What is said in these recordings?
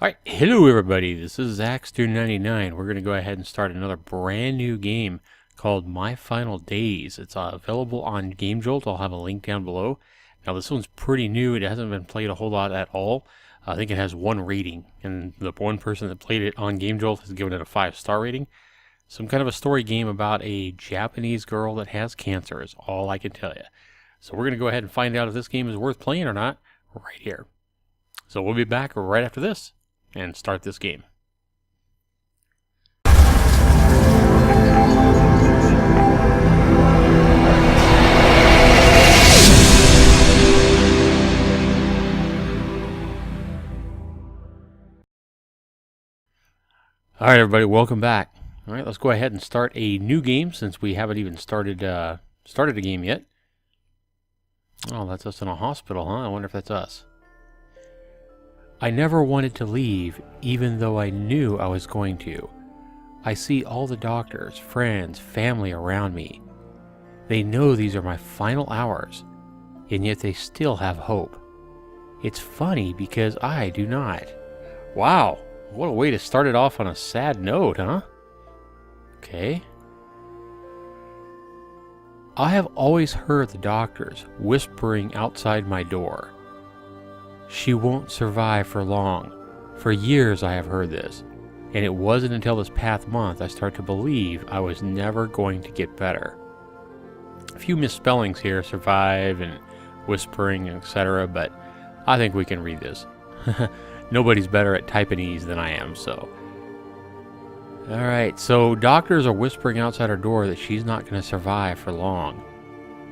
Alright, hello everybody, this is Zaxter99. We're going to go ahead and start another brand new game called My Final Days. It's available on Game Jolt. I'll have a link down below. Now this one's pretty new. It hasn't been played a whole lot at all. I think it has one rating, and the one person that played it on Game Jolt has given it a 5-star rating. Some kind of a story game about a Japanese girl that has cancer is all I can tell you. So we're going to go ahead and find out if this game is worth playing or not right here. So we'll be back right after this and start this game. Alright everybody, welcome back. Alright, let's go ahead and start a new game since we haven't even started a game yet. Oh, that's us in a hospital, huh? I wonder if that's us. I never wanted to leave, even though I knew I was going to. I see all the doctors, friends, family around me. They know these are my final hours, and yet they still have hope. It's funny because I do not. Wow, what a way to start it off on a sad note, huh? Okay. I have always heard the doctors whispering outside my door. She won't survive for long. For years I have heard this, and it wasn't until this past month I started to believe I was never going to get better. A few misspellings here, survive and whispering, etc., but I think we can read this. Nobody's better at Taiwanese than I am, so. Alright, so doctors are whispering outside her door that she's not going to survive for long.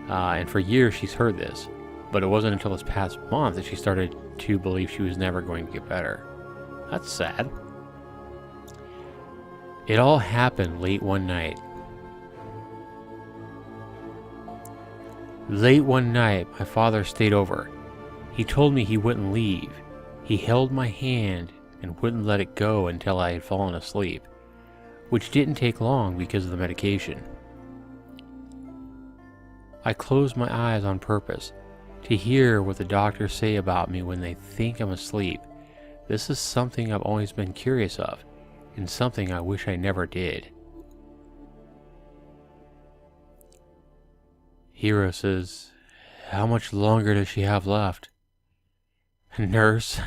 And for years she's heard this, but it wasn't until this past month that she started to believe she was never going to get better. That's sad. It all happened late one night. Late one night, my father stayed over. He told me he wouldn't leave. He held my hand and wouldn't let it go until I had fallen asleep, which didn't take long because of the medication. I closed my eyes on purpose to hear what the doctors say about me when they think I'm asleep. This is something I've always been curious of, and something I wish I never did. Hiro says, "How much longer does she have left?" Nurse.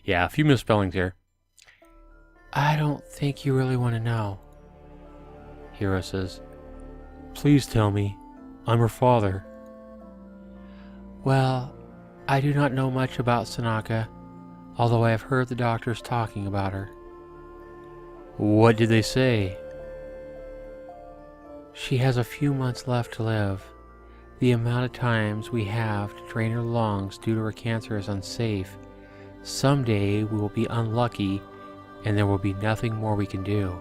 Yeah, a few misspellings here. I don't think you really want to know. Hiro says, "Please tell me. I'm her father." Well, I do not know much about Sanaka, although I have heard the doctors talking about her. What did they say? She has a few months left to live. The amount of times we have to drain her lungs due to her cancer is unsafe. Someday we will be unlucky and there will be nothing more we can do.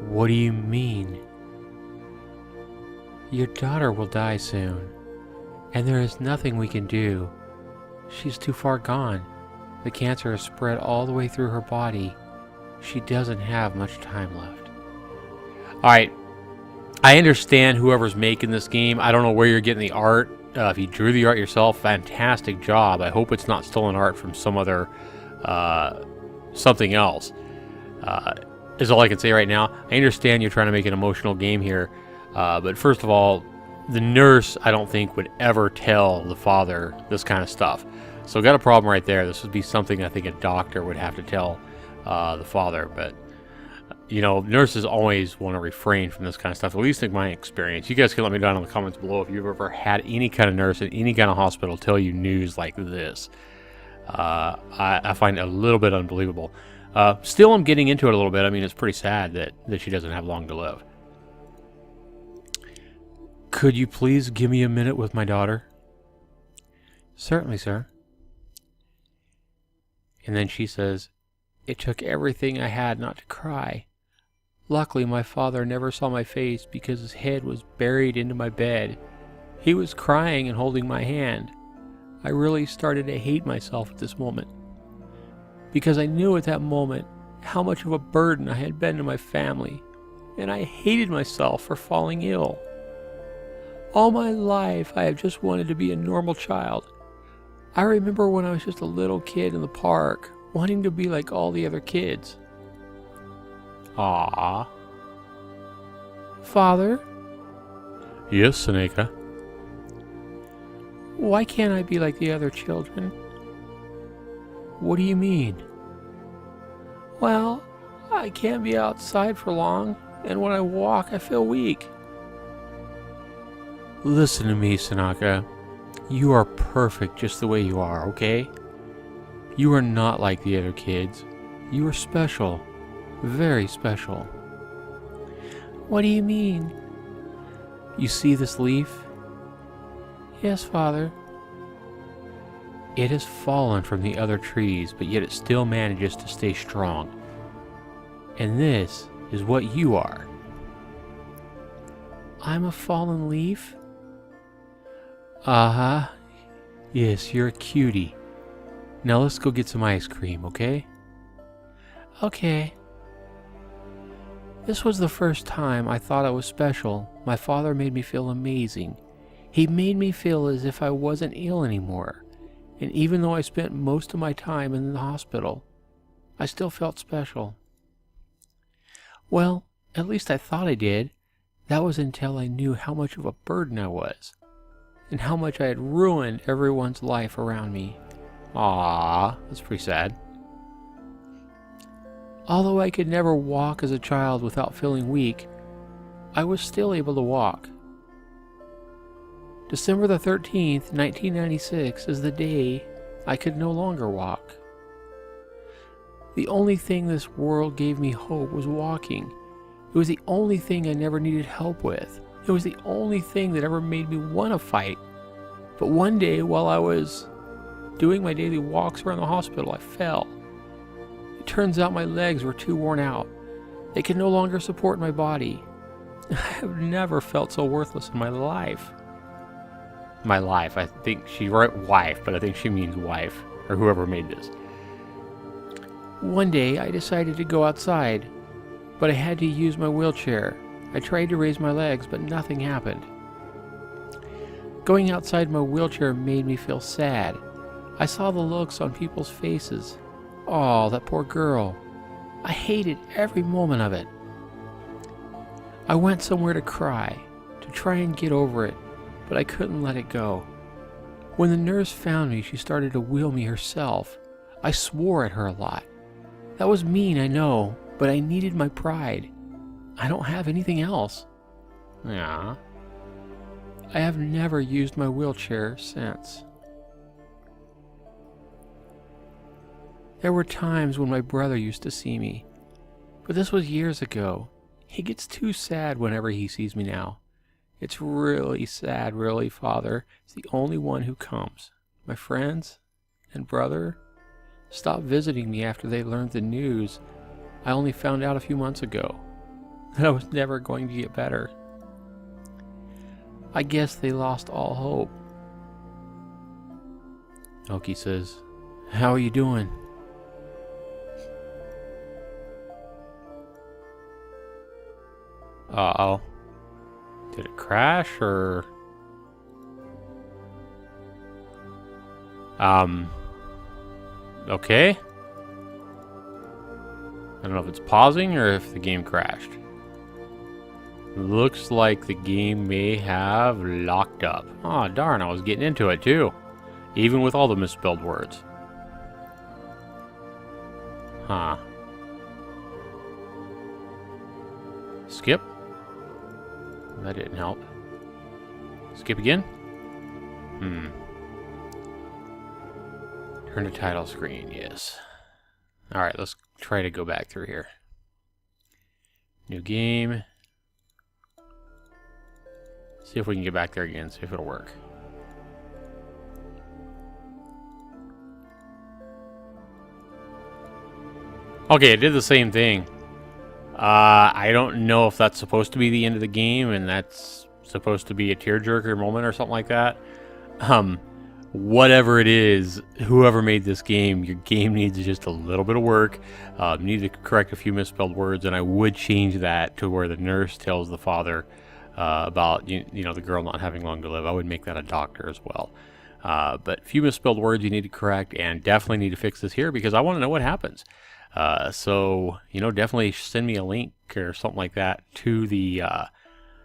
What do you mean? Your daughter will die soon, and there is nothing we can do. She's too far gone. The cancer has spread all the way through her body. She doesn't have much time left. Alright, I understand whoever's making this game. I don't know where you're getting the art. If you drew the art yourself, fantastic job. I hope it's not stolen art from some other, something else. Is all I can say right now. I understand you're trying to make an emotional game here. But first of all, the nurse, I don't think, would ever tell the father this kind of stuff. So got a problem right there. This would be something I think a doctor would have to tell the father. But, you know, nurses always want to refrain from this kind of stuff, at least in my experience. You guys can let me down in the comments below if you've ever had any kind of nurse in any kind of hospital tell you news like this. I find it a little bit unbelievable. Still, I'm getting into it a little bit. I mean, it's pretty sad that she doesn't have long to live. Could you please give me a minute with my daughter? Certainly, sir. And then she says, "It took everything I had not to cry. Luckily, my father never saw my face because his head was buried into my bed. He was crying and holding my hand. I really started to hate myself at this moment, because I knew at that moment how much of a burden I had been to my family, and I hated myself for falling ill. All my life, I have just wanted to be a normal child. I remember when I was just a little kid in the park, wanting to be like all the other kids. Aww. Father, Yes, Seneca. why can't I be like the other children? What do you mean? Well, I can't be outside for long, and when I walk, I feel weak. Listen to me, Sanaka. You are perfect just the way you are, okay? You are not like the other kids. You are special. Very special. What do you mean? You see this leaf? Yes, Father. It has fallen from the other trees, but yet it still manages to stay strong. And this is what you are. I'm a fallen leaf? Uh-huh. Yes, you're a cutie. Now let's go get some ice cream, okay? Okay. This was the first time I thought I was special. My father made me feel amazing. He made me feel as if I wasn't ill anymore. And even though I spent most of my time in the hospital, I still felt special. Well, at least I thought I did. That was until I knew how much of a burden I was, and how much I had ruined everyone's life around me. Aww, that's pretty sad. Although I could never walk as a child without feeling weak, I was still able to walk. December the 13th, 1996 is the day I could no longer walk. The only thing this world gave me hope was walking. It was the only thing I never needed help with. It was the only thing that ever made me want to fight. But one day, while I was doing my daily walks around the hospital, I fell. It turns out my legs were too worn out. They could no longer support my body. I have never felt so worthless in my life. My life. I think she wrote wife, but I think she means wife, or whoever made this. One day, I decided to go outside, but I had to use my wheelchair. I tried to raise my legs, but nothing happened. Going outside my wheelchair made me feel sad. I saw the looks on people's faces. Oh, that poor girl. I hated every moment of it. I went somewhere to cry, to try and get over it, but I couldn't let it go. When the nurse found me, she started to wheel me herself. I swore at her a lot. That was mean, I know, but I needed my pride. I don't have anything else. Yeah. I have never used my wheelchair since. There were times when my brother used to see me, but this was years ago. He gets too sad whenever he sees me now. It's really sad, really. Father is the only one who comes. My friends and brother stopped visiting me after they learned the news I only found out a few months ago, that I was never going to get better. I guess they lost all hope. Oki says, "How are you doing?" Uh-oh. Did it crash, or... Okay. I don't know if it's pausing or if the game crashed. Looks like the game may have locked up. Oh, darn, I was getting into it too. Even with all the misspelled words. Huh. Skip? That didn't help. Skip again? Turn to title screen, yes. Alright, let's try to go back through here. New game. See if we can get back there again, see if it'll work. Okay, it did the same thing. I don't know if that's supposed to be the end of the game and that's supposed to be a tearjerker moment or something like that. Whatever it is, whoever made this game, your game needs just a little bit of work. You need to correct a few misspelled words, and I would change that to where the nurse tells the father about you know, the girl not having long to live. I would make that a doctor as well. But a few misspelled words you need to correct, and definitely need to fix this here because I want to know what happens. So, definitely send me a link or something like that to the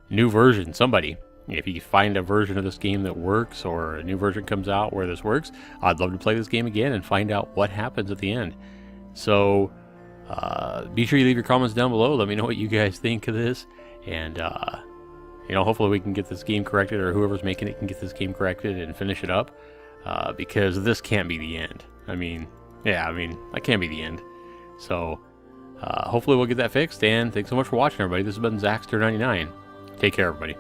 new version. Somebody, if you find a version of this game that works or a new version comes out where this works, I'd love to play this game again and find out what happens at the end. So, be sure you leave your comments down below. Let me know what you guys think of this. And, hopefully we can get this game corrected, or whoever's making it can get this game corrected and finish it up. Because this can't be the end. That can't be the end. So, hopefully we'll get that fixed, and thanks so much for watching, everybody. This has been Zaxter99. Take care, everybody.